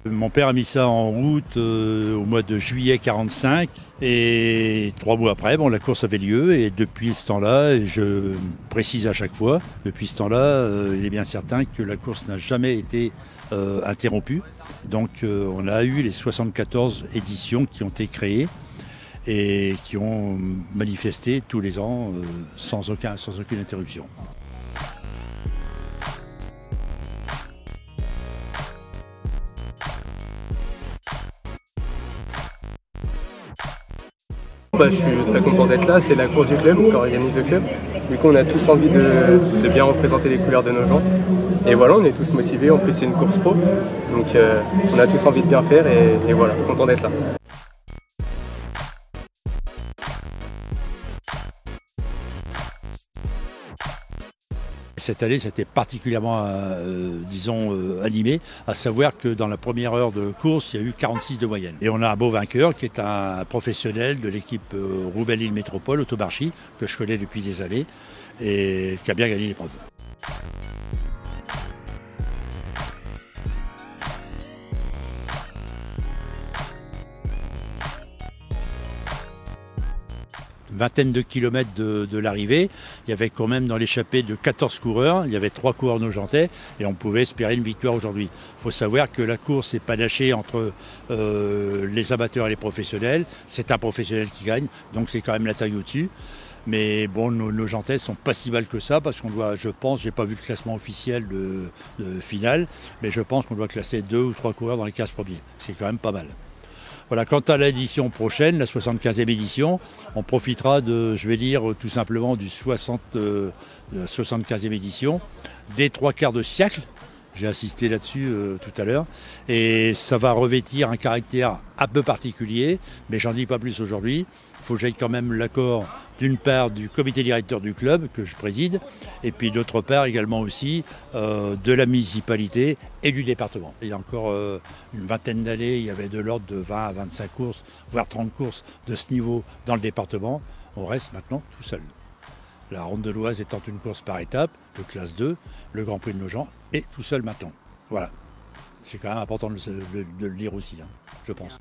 Mon père a mis ça en route au mois de juillet 45 et 3 mois après, la course avait lieu et depuis ce temps-là, et je précise à chaque fois, depuis ce temps-là, il est bien certain que la course n'a jamais été interrompue. Donc on a eu les 74 éditions qui ont été créées et qui ont manifesté tous les ans sans aucune interruption. Je suis très content d'être là, c'est la course du club qu'organise le club. Du coup on a tous envie de bien représenter les couleurs de nos gens. Et voilà, on est tous motivés, en plus c'est une course pro. Donc on a tous envie de bien faire et voilà, content d'être là. Cette année, c'était particulièrement, animé, à savoir que dans la première heure de course, il y a eu 46 de moyenne. Et on a un beau vainqueur qui est un professionnel de l'équipe Roubaix-Lille Métropole, Autobarchi, que je connais depuis des années et qui a bien gagné l'épreuve. Vingtaine de kilomètres de l'arrivée, il y avait quand même dans l'échappée de 14 coureurs, il y avait 3 coureurs nojentais et on pouvait espérer une victoire aujourd'hui. Il faut savoir que la course est panachée entre les amateurs et les professionnels, c'est un professionnel qui gagne, donc c'est quand même la taille au-dessus. Mais bon, nos jantais sont pas si mal que ça parce qu'on doit, je pense, j'ai pas vu le classement officiel de finale, mais je pense qu'on doit classer 2 ou 3 coureurs dans les 15 premiers, c'est quand même pas mal. Voilà, quant à l'édition prochaine, la 75e édition, on profitera tout simplement de la 75e édition, des 3 quarts de siècle. J'ai insisté là-dessus tout à l'heure. Et ça va revêtir un caractère un peu particulier, mais j'en dis pas plus aujourd'hui. Il faut que j'aille quand même l'accord d'une part du comité directeur du club que je préside, et puis d'autre part également aussi de la municipalité et du département. Il y a encore une vingtaine d'années, il y avait de l'ordre de 20 à 25 courses, voire 30 courses de ce niveau dans le département. On reste maintenant tout seul. La Ronde de l'Oise étant une course par étape, de classe 2, le Grand Prix de Nogent est tout seul maintenant. Voilà. C'est quand même important de le dire aussi, je pense.